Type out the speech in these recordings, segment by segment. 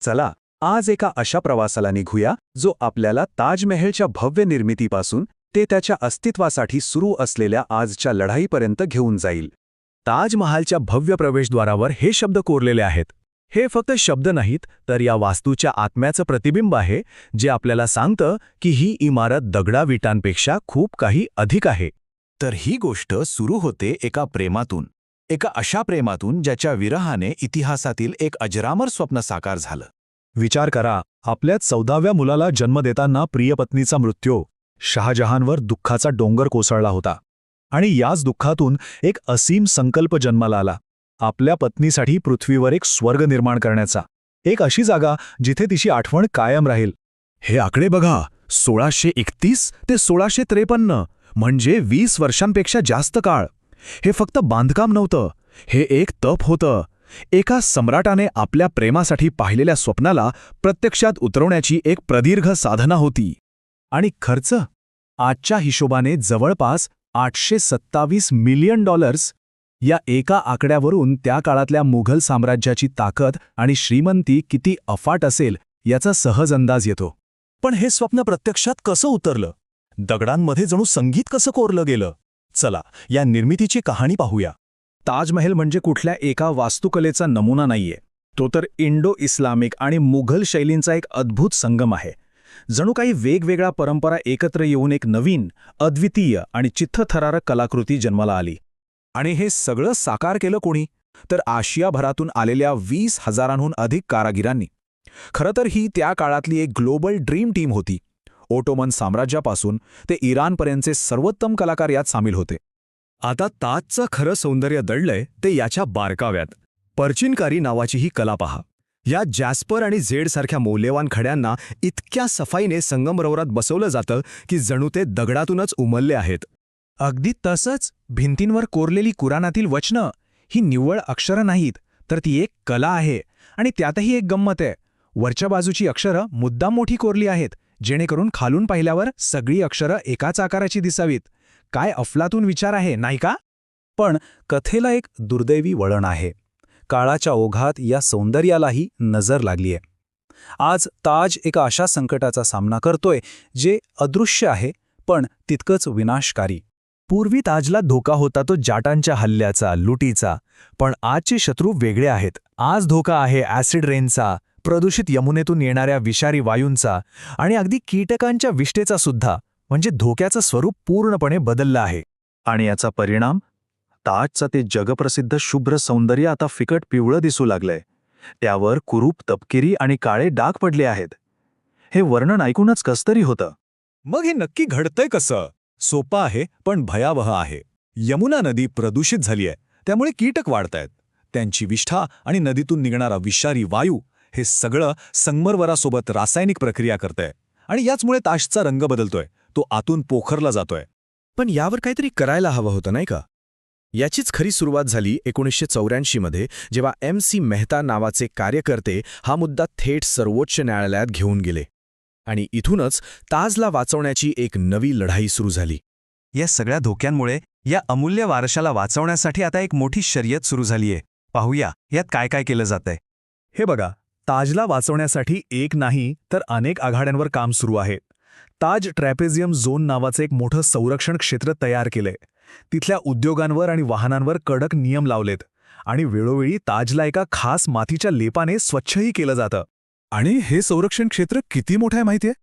चला आज एका अशा प्रवासाला निघूया जो आपल्याला ताजमहलच्या भव्य निर्मितीपासून ते त्याच्या अस्तित्वासाठी सुरू असलेल्या आजच्या लढाईपर्यंत घेऊन जाईल. ताजमहालच्या भव्य प्रवेशद्वारावर हे शब्द कोरलेले आहेत. हे फक्त शब्द नाहीत तर या वास्तूच्या आत्म्याचं प्रतिबिंब आहे, जे आपल्याला सांगतं की ही इमारत दगडाविटांपेक्षा खूप काही अधिक आहे. तर ही गोष्ट सुरू होते एका प्रेमातून, एका अशा प्रेमातून ज्याच्या विरहाने इतिहासातील एक अजरामर स्वप्न साकार झालं. विचार करा, आपल्या 14व्या मुलाला जन्म देताना प्रियपत्नीचा मृत्यू, शहाजहानवर दुःखाचा डोंगर कोसळला होता. आणि याच दुःखातून एक असीम संकल्प जन्माला आला, आपल्या पत्नीसाठी पृथ्वीवर एक स्वर्ग निर्माण करण्याचा, एक अशी जागा जिथे तिची आठवण कायम राहील. हे आकडे बघा, 1631 ते 1653, म्हणजे 20 वर्षांपेक्षा जास्त काळ. हे फक्त बांधकाम नव्हतं, हे एक तप होतं. एका सम्राटाने आपल्या प्रेमासाठी पाहिलेल्या स्वप्नाला प्रत्यक्षात उतरवण्याची एक प्रदीर्घ साधना होती. आणि खर्च आजच्या हिशोबाने जवळपास $827 मिलियन. या एका आकड्यावरून त्या काळातल्या मुघल साम्राज्याची ताकद आणि श्रीमंती किती अफाट असेल याचा सहज अंदाज येतो. पण हे स्वप्न प्रत्यक्षात कसं उतरलं? दगडांमध्ये जणू संगीत कसं कोरलं गेलं? चला या निर्मितीची कहाणी पाहूया. ताजमहल म्हणजे कुठल्या एका वास्तुकलेचा नमुना नाहीये, तो तर इंडो-इस्लामिक आणि मुघल शैलींचा एक अद्भुत संगम आहे. जणू काही वेगवेगळ्या परंपरा एकत्र येऊन एक नवीन, अद्वितीय आणि चित्तथरारक कलाकृती जन्माला आली. आणि हे सगळं साकार केलं कोणी? तर आशियाभरातून आलेल्या 20,000हून अधिक कारागिरांनी. खरं तर ही त्या काळातली एक ग्लोबल ड्रीम टीम होती. ओटोमन साम्राज्यापासून ते इराणपर्यंतचे सर्वोत्तम कलाकार यात सामील होते. आता ताजचं खरं सौंदर्य दडलंय ते याच्या बारकाव्यात. पर्चिनकारी नावाची ही कला पहा. या जॅस्पर आणि झेडसारख्या मौल्यवान खड्यांना इतक्या सफाईने संगमरवरात बसवलं जातं की जणू ते दगडातूनच उमलले आहेत. अगदी तसंच भिंतींवर कोरलेली कुराणातील वचनं ही निव्वळ अक्षरं नाहीत, तर ती एक कला आहे. आणि त्यातही एक गंमत आहे, वरच्या बाजूची अक्षरं मुद्दाम मोठी कोरली आहेत, जेणेकरून खालून पाहिल्यावर सगळी अक्षरं एकाच आकाराची दिसावीत. काय अफलातून विचार आहे, नाही का? पण कथेला एक दुर्दैवी वळण आहे. काळाच्या ओघात या सौंदर्यालाही नजर लागलीय. आज ताज एका अशा संकटाचा सामना करतोय जे अदृश्य आहे पण तितकंच विनाशकारी. पूर्वी ताजला धोका होता तो जाटांच्या हल्ल्याचा, लुटीचा. पण आजचे शत्रू वेगळे आहेत. आज धोका आहे ॲसिड रेनचा, प्रदूषित यमुनेतून येणाऱ्या विषारी वायूंचा आणि अगदी कीटकांच्या विष्ठेचा सुद्धा. म्हणजे धोक्याचं स्वरूप पूर्णपणे बदललं आहे. आणि याचा परिणाम? ताजचं ते जगप्रसिद्ध शुभ्र सौंदर्य आता फिकट पिवळं दिसू लागलंय. त्यावर कुरूप, तपकिरी आणि काळे डाग पडले आहेत. हे वर्णन ऐकूनच कसतरी होतं. मग हे नक्की घडतंय कसं? सोपं आहे पण भयावह आहे. यमुना नदी प्रदूषित झाली आहे, त्यामुळे कीटक वाढतायत. त्यांची विष्ठा आणि नदीतून निघणारा विषारी वायू हे सगळं संगमरवरासोबत रासायनिक प्रक्रिया करतंय. आणि याचमुळे ताजचा रंग बदलतोय, तो आतून पोखरला जातोय. पण यावर काहीतरी करायला हवं होतं, नाही का? याचीच खरी सुरुवात झाली 1984 मध्ये, जेव्हा MC मेहता नावाचे कार्यकर्ते हा मुद्दा थेट सर्वोच्च न्यायालयात घेऊन गेले. आणि इथूनच ताजला वाचवण्याची एक नवी लढाई सुरू झाली. या सगळ्या धोक्यांमुळे या अमूल्य वारशाला वाचवण्यासाठी आता एक मोठी शर्यत सुरू झालीये. पाहूया यात काय काय केलं जातंय. हे बघा, ताजला वाचवण्यासाठी एक नाही तर अनेक आघाड्यांवर काम सुरू आहे. ताज ट्रॅपेझियम झोन नावाचं एक मोठं संरक्षण क्षेत्र तयार केलंय. तिथल्या उद्योगांवर आणि वाहनांवर कडक नियम लावलेत. आणि वेळोवेळी ताजला एका खास मातीच्या लेपाने स्वच्छही केलं जातं. आणि हे संरक्षण क्षेत्र किती मोठं आहे माहितीये?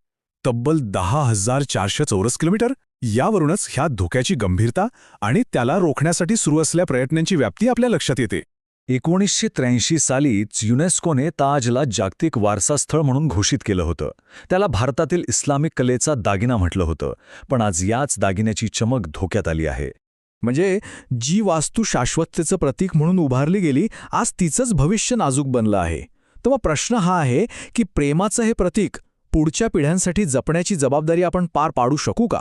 तब्बल 10,400 चौरस किलोमीटर. यावरूनच ह्या धोक्याची गंभीरता आणि त्याला रोखण्यासाठी सुरू असलेल्या प्रयत्नांची व्याप्ती आपल्या लक्षात येते. 1983 सालीच युनेस्कोने ताजला जागतिक वारसा स्थळ म्हणून घोषित केलं होतं. त्याला भारतातील इस्लामिक कलेचा दागिना म्हटलं होतं. पण आज याच दागिन्याची चमक धोक्यात आली आहे. म्हणजे जी वास्तू शाश्वततेचं प्रतीक म्हणून उभारली गेली, आज तिचंच भविष्य नाजूक बनलं आहे. तर मग प्रश्न हा आहे की प्रेमाचं हे प्रतीक पुढच्या पिढ्यांसाठी जपण्याची जबाबदारी आपण पार पाडू शकू का?